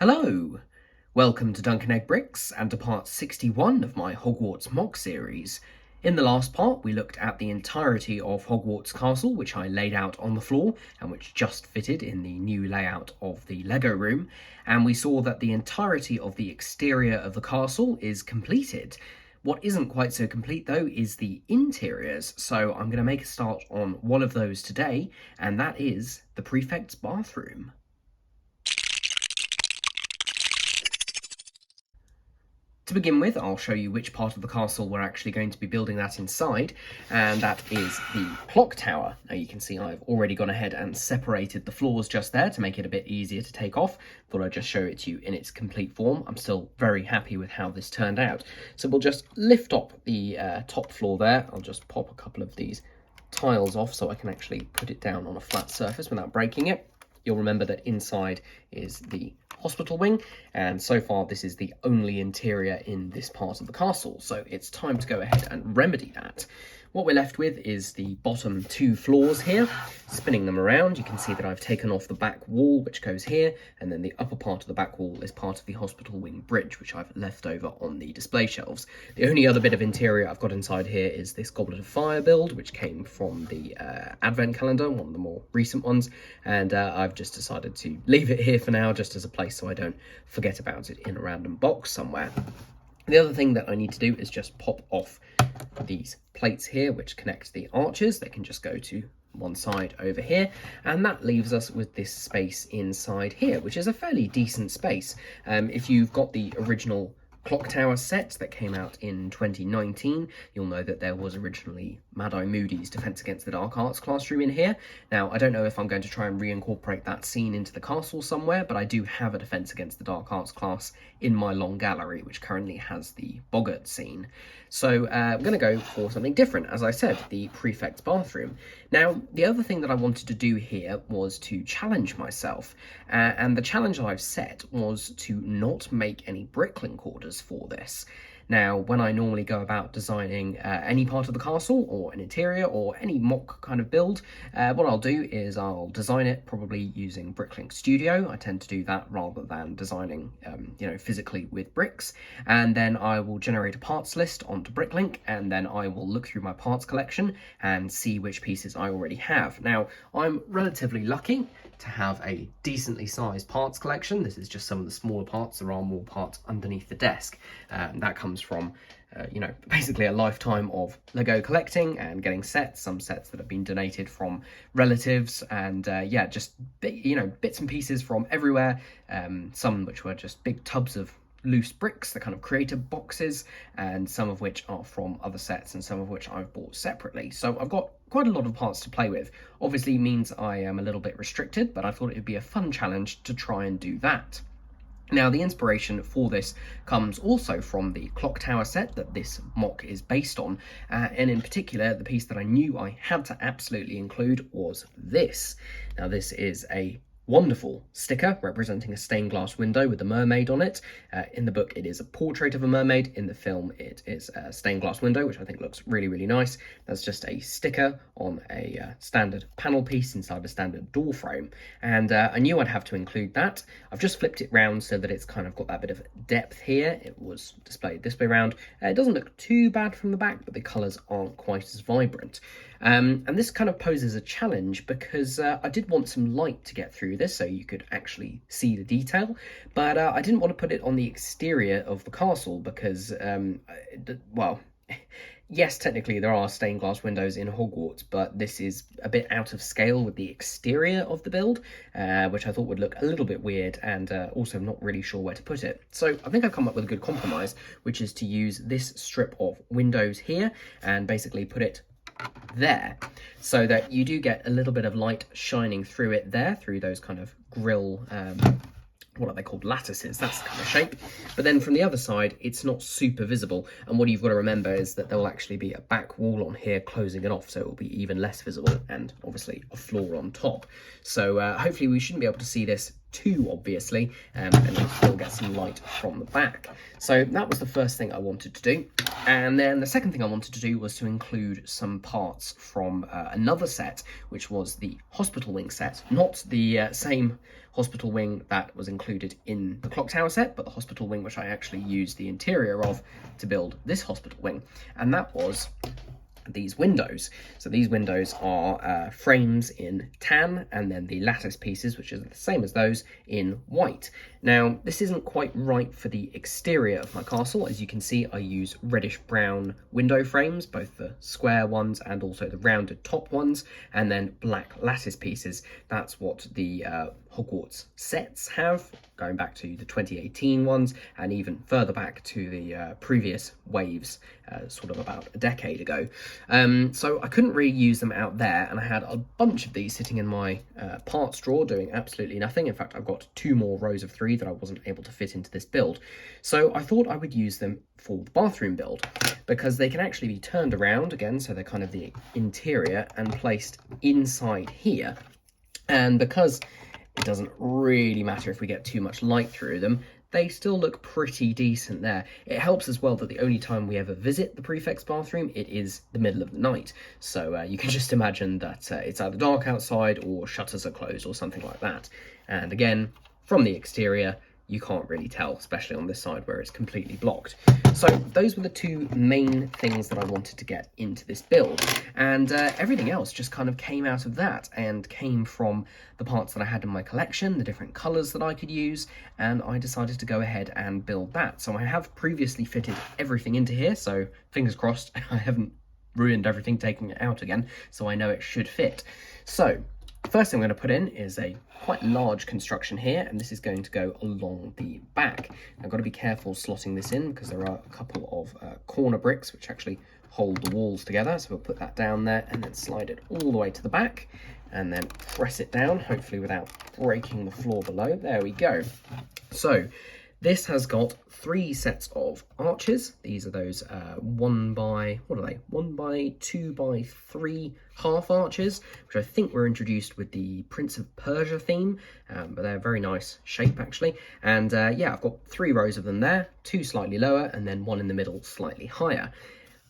Hello! Welcome to Duncan Egg Bricks and to part 61 of my Hogwarts MOC series. In the last part we looked at the entirety of Hogwarts Castle, which I laid out on the floor and which just fitted in the new layout of the Lego room, and we saw that the entirety of the exterior of the castle is completed. What isn't quite so complete though is the interiors, so I'm going to make a start on one of those today, and that is the Prefects Bathroom. To begin with, I'll show you which part of the castle we're actually going to be building that inside, and that is the clock tower. Now you can see I've already gone ahead and separated the floors just there to make it a bit easier to take off. Thought I'd just show it to you in its complete form. I'm still very happy with how this turned out. So we'll just lift up the top floor there. I'll just pop a couple of these tiles off so I can actually put it down on a flat surface without breaking it. You'll remember that inside is the hospital wing, and so far this is the only interior in this part of the castle, so it's time to go ahead and remedy that. What we're left with is the bottom two floors here. Spinning them around, you can see that I've taken off the back wall, which goes here, and then the upper part of the back wall is part of the hospital wing bridge, which I've left over on the display shelves. The only other bit of interior I've got inside here is this Goblet of Fire build, which came from the advent calendar, one of the more recent ones, and I've just decided to leave it here for now, just as a place so I don't forget about it in a random box somewhere. The other thing that I need to do is just pop off these plates here, which connect the arches. They can just go to one side over here, and that leaves us with this space inside here, which is a fairly decent space. If you've got the original clock tower set that came out in 2019, you'll know that there was originally Mad-Eye Moody's Defense Against the Dark Arts classroom in here. Now, I don't know if I'm going to try and reincorporate that scene into the castle somewhere, but I do have a Defense Against the Dark Arts class in my long gallery, which currently has the Boggart scene. So I'm going to go for something different, as I said, the Prefects Bathroom. Now, the other thing that I wanted to do here was to challenge myself, and the challenge I've set was to not make any Bricklink orders for this. Now, when I normally go about designing any part of the castle or an interior or any MOC kind of build, what I'll do is I'll design it probably using Bricklink Studio. I tend to do that rather than designing, physically with bricks. And then I will generate a parts list onto Bricklink, and then I will look through my parts collection and see which pieces I already have. Now, I'm relatively lucky to have a decently sized parts collection. This is just some of the smaller parts. There are more parts underneath the desk. That comes from basically a lifetime of Lego collecting and getting sets, some sets that have been donated from relatives, and just bits and pieces from everywhere, some which were just big tubs of loose bricks, the kind of creator boxes, and some of which are from other sets and some of which I've bought separately. So I've got quite a lot of parts to play with. Obviously means I am a little bit restricted, but I thought it would be a fun challenge to try and do that. Now, the inspiration for this comes also from the clock tower set that this MOC is based on, and in particular, the piece that I knew I had to absolutely include was this. Now, this is a wonderful sticker representing a stained glass window with a mermaid on it. In the book, it is a portrait of a mermaid. In the film, it is a stained glass window, which I think looks really, really nice. That's just a sticker on a standard panel piece inside a standard door frame. And I knew I'd have to include that. I've just flipped it round so that it's kind of got that bit of depth here. It was displayed this way around. It doesn't look too bad from the back, but the colours aren't quite as vibrant. And this kind of poses a challenge because I did want some light to get through this so you could actually see the detail, but I didn't want to put it on the exterior of the castle because, yes, technically there are stained glass windows in Hogwarts, but this is a bit out of scale with the exterior of the build, which I thought would look a little bit weird, and also not really sure where to put it. So I think I've come up with a good compromise, which is to use this strip of windows here and basically put it there, so that you do get a little bit of light shining through it there, through those kind of grill, what are they called, lattices, that's the kind of shape. But then from the other side, it's not super visible, and what you've got to remember is that there will actually be a back wall on here closing it off, so it will be even less visible, and obviously a floor on top. So hopefully we shouldn't be able to see this too obviously, and we'll still get some light from the back. So that was the first thing I wanted to do. And then the second thing I wanted to do was to include some parts from another set, which was the hospital wing set. Not the same hospital wing that was included in the clock tower set, but the hospital wing which I actually used the interior of to build this hospital wing. And that was these windows. So these windows are frames in tan, and then the lattice pieces, which is the same as those, in white. Now, this isn't quite right for the exterior of my castle. As you can see, I use reddish brown window frames, both the square ones and also the rounded top ones, and then black lattice pieces. That's what the Hogwarts sets have, going back to the 2018 ones, and even further back to the previous waves, sort of about a decade ago. So I couldn't really use them out there, and I had a bunch of these sitting in my parts drawer doing absolutely nothing. In fact, I've got 2 more rows of 3 that I wasn't able to fit into this build. So I thought I would use them for the bathroom build, because they can actually be turned around again, so they're kind of the interior, and placed inside here. And because it doesn't really matter if we get too much light through them, they still look pretty decent there. It helps as well that the only time we ever visit the Prefects Bathroom, it is the middle of the night. So you can just imagine that it's either dark outside or shutters are closed or something like that. And again, from the exterior, you can't really tell, especially on this side where it's completely blocked. So those were the 2 main things that I wanted to get into this build, and everything else just kind of came out of that and came from the parts that I had in my collection, the different colours that I could use, and I decided to go ahead and build that. So I have previously fitted everything into here, so fingers crossed I haven't ruined everything taking it out again, so I know it should fit. So first thing I'm going to put in is a quite large construction here, and this is going to go along the back. I've got to be careful slotting this in because there are a couple of corner bricks which actually hold the walls together. So we'll put that down there and then slide it all the way to the back and then press it down, hopefully without breaking the floor below. There we go. So this has got 3 sets of arches. These are those 1 by 2 by 3 half arches, which I think were introduced with the Prince of Persia theme, but they're a very nice shape actually. And yeah, I've got 3 rows of them there, 2 slightly lower and then 1 in the middle slightly higher.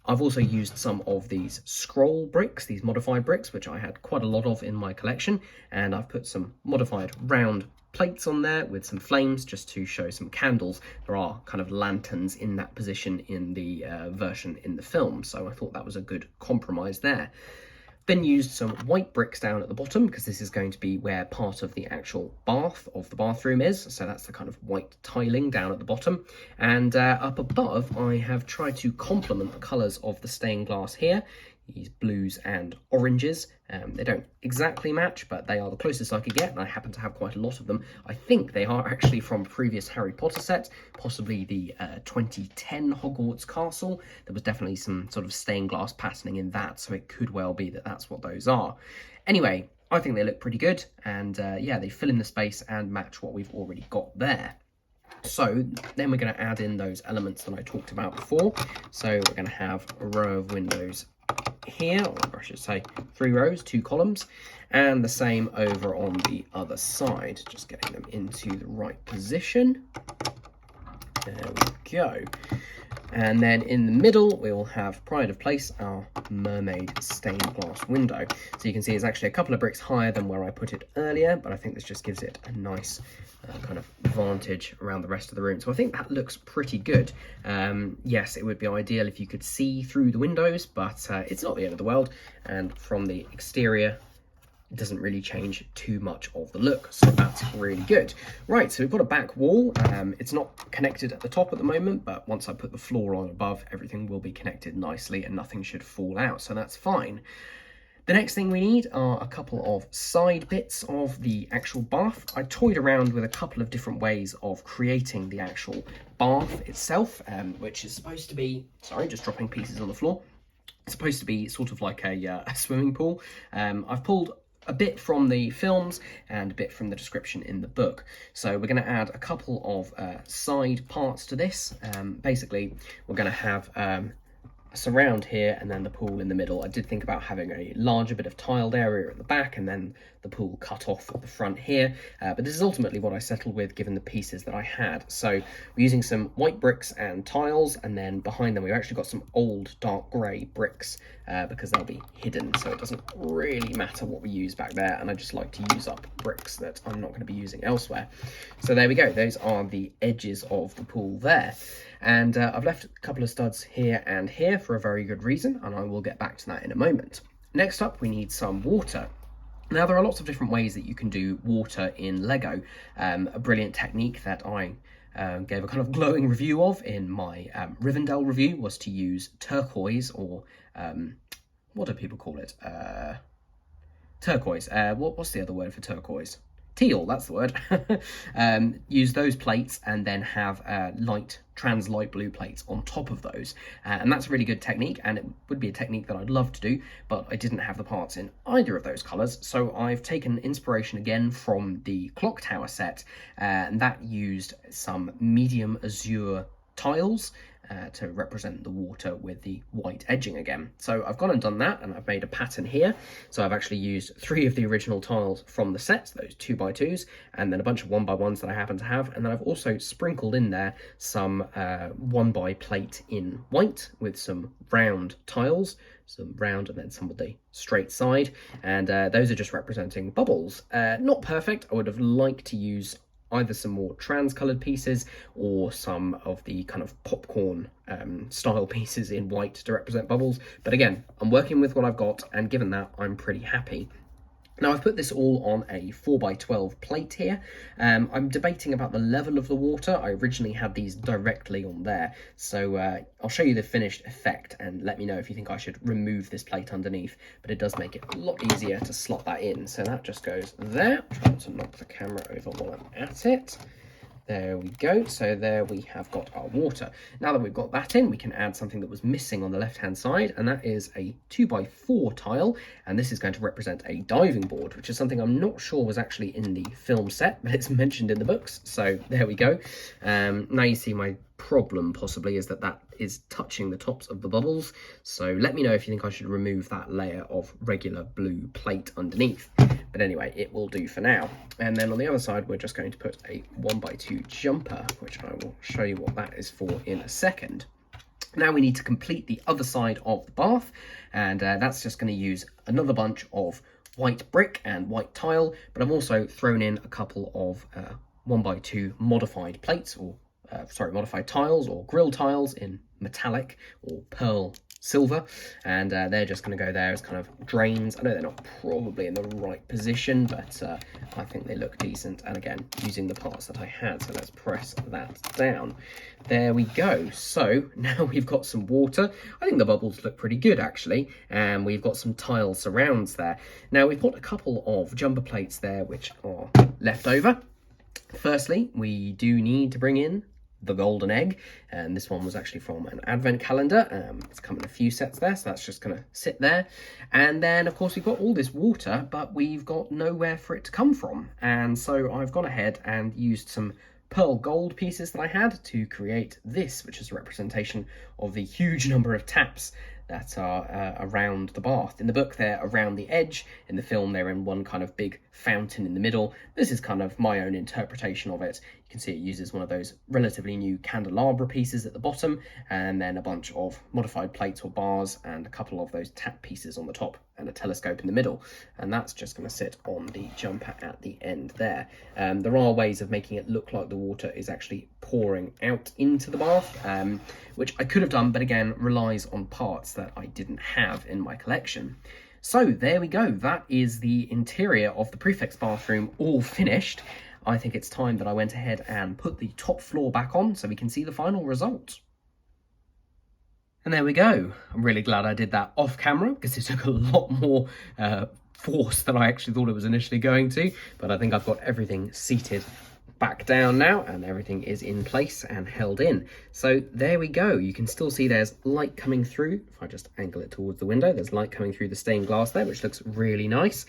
I've also used some of these scroll bricks, these modified bricks, which I had quite a lot of in my collection, and I've put some modified round plates on there with some flames just to show some candles. There are kind of lanterns in that position in the version in the film, so I thought that was a good compromise there. Then used some white bricks down at the bottom because this is going to be where part of the actual bath of the bathroom is, so that's the kind of white tiling down at the bottom. And up above I have tried to complement the colours of the stained glass here, these blues and oranges. They don't exactly match, but they are the closest I could get, and I happen to have quite a lot of them. I think they are actually from a previous Harry Potter set, possibly the 2010 Hogwarts Castle. There was definitely some sort of stained glass patterning in that, so it could well be that that's what those are. Anyway, I think they look pretty good, and yeah, they fill in the space and match what we've already got there. So then we're going to add in those elements that I talked about before. So we're going to have a row of windows here, or I should say 3 rows, 2 columns, and the same over on the other side, just getting them into the right position. There we go. And then in the middle, we will have pride of place, our mermaid stained glass window. So you can see it's actually a couple of bricks higher than where I put it earlier, but I think this just gives it a nice kind of vantage around the rest of the room. So I think that looks pretty good. Yes, it would be ideal if you could see through the windows, but it's not the end of the world. And from the exterior, it doesn't really change too much of the look, so that's really good. Right, so we've got a back wall. It's not connected at the top at the moment, but once I put the floor on above, everything will be connected nicely and nothing should fall out, so that's fine. The next thing we need are a couple of side bits of the actual bath. I toyed around with a couple of different ways of creating the actual bath itself, which is supposed to be, sorry, just dropping pieces on the floor. It's supposed to be sort of like a swimming pool. I've pulled a bit from the films and a bit from the description in the book. So we're going to add a couple of side parts to this. Basically, we're going to have surround here and then the pool in the middle. I did think about having a larger bit of tiled area at the back and then the pool cut off at the front here, but this is ultimately what I settled with given the pieces that I had. So we're using some white bricks and tiles, and then behind them we've actually got some old dark grey bricks because they'll be hidden, so it doesn't really matter what we use back there, and I just like to use up bricks that I'm not going to be using elsewhere. So there we go, those are the edges of the pool there. And I've left a couple of studs here and here for a very good reason, and I will get back to that in a moment. Next up, we need some water. Now, there are lots of different ways that you can do water in Lego. A brilliant technique that I gave a kind of glowing review of in my Rivendell review was to use turquoise, or what do people call it? Turquoise. What's the other word for turquoise? Teal, that's the word. Use those plates and then have trans light blue plates on top of those, and that's a really good technique, and it would be a technique that I'd love to do, but I didn't have the parts in either of those colours, so I've taken inspiration again from the clock tower set, and that used some medium azure tiles to represent the water with the white edging again. So I've gone and done that, and I've made a pattern here. So I've actually used 3 of the original tiles from the set, those 2x2s, and then a bunch of 1x1s that I happen to have, and then I've also sprinkled in there some 1x plate in white with some round tiles, some round and then some with the straight side, and those are just representing bubbles. Not perfect. I would have liked to use either some more trans-coloured pieces or some of the kind of popcorn style pieces in white to represent bubbles. But again, I'm working with what I've got, and given that, I'm pretty happy. Now, I've put this all on a 4x12 plate here. I'm debating about the level of the water. I originally had these directly on there, so I'll show you the finished effect and let me know if you think I should remove this plate underneath, but it does make it a lot easier to slot that in. So that just goes there. Try not to knock the camera over while I'm at it. There we go. So there we have got our water. Now that we've got that in, we can add something that was missing on the left-hand side, and that is a 2x4 tile, and this is going to represent a diving board, which is something I'm not sure was actually in the film set, but it's mentioned in the books. So there we go. Now you see my problem possibly is that is touching the tops of the bubbles, so let me know if you think I should remove that layer of regular blue plate underneath. But anyway, it will do for now. And then on the other side, we're just going to put a 1x2 jumper, which I will show you what that is for in a second. Now we need to complete the other side of the bath, and that's just going to use another bunch of white brick and white tile, but I've also thrown in a couple of 1x2 modified plates, or modified tiles or grill tiles in metallic or pearl silver, and they're just going to go there as kind of drains. I know they're not probably in the right position, but I think they look decent, and again, using the parts that I had. So let's press that down. There we go. So now we've got some water. I think the bubbles look pretty good actually, and we've got some tile surrounds there. Now we've got a couple of jumper plates there which are left over. Firstly, we do need to bring in the golden egg, and this one was actually from an advent calendar. It's come in a few sets there, so that's just going to sit there. And then of course we've got all this water, but we've got nowhere for it to come from, and so I've gone ahead and used some pearl gold pieces that I had to create this, which is a representation of the huge number of taps that are around the bath. In the book, they're around the edge. In the film, they're in one kind of big fountain in the middle. This is kind of my own interpretation of it. You can see it uses one of those relatively new candelabra pieces at the bottom, and then a bunch of modified plates or bars, and a couple of those tap pieces on the top, and a telescope in the middle. And that's just going to sit on the jumper at the end there. There are ways of making it look like the water is actually pouring out into the bath, which I could have done, but again, relies on parts that I didn't have in my collection. So there we go. That is the interior of the Prefects Bathroom all finished. I think it's time that I went ahead and put the top floor back on so we can see the final result. And there we go. I'm really glad I did that off camera because it took a lot more force than I actually thought it was initially going to, but I think I've got everything seated back down now, and everything is in place and held in. So there we go. You can still see there's light coming through. If I just angle it towards the window, there's light coming through the stained glass there, which looks really nice.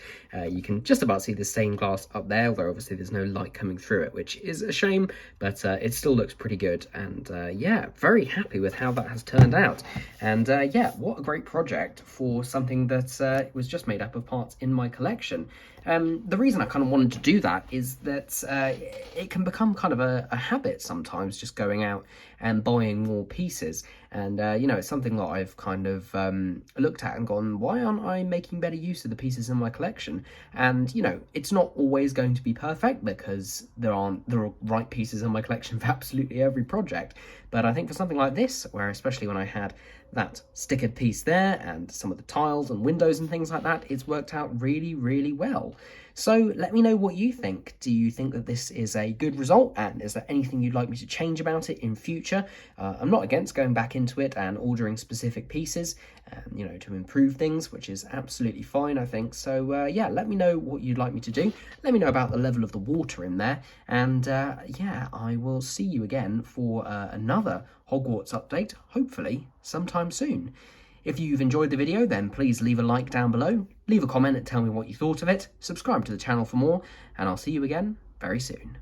You can just about see the stained glass up there, although obviously there's no light coming through it, which is a shame, but it still looks pretty good. And yeah, very happy with how that has turned out. And yeah, what a great project for something that was just made up of parts in my collection. The reason I kind of wanted to do that is that it can become kind of a habit sometimes, just going out and buying more pieces. And, you know, it's something that I've kind of looked at and gone, why aren't I making better use of the pieces in my collection? And, you know, it's not always going to be perfect, because there are right pieces in my collection for absolutely every project. But I think for something like this, where especially when I had that stickered piece there and some of the tiles and windows and things like that, it's worked out really, really well. So let me know what you think. Do you think that this is a good result, and is there anything you'd like me to change about it in future? I'm not against going back into it and ordering specific pieces, you know, to improve things, which is absolutely fine, I think. So yeah, let me know what you'd like me to do. Let me know about the level of the water in there, and yeah, I will see you again for another Hogwarts update, hopefully sometime soon. If you've enjoyed the video, then please leave a like down below, leave a comment and tell me what you thought of it, subscribe to the channel for more, and I'll see you again very soon.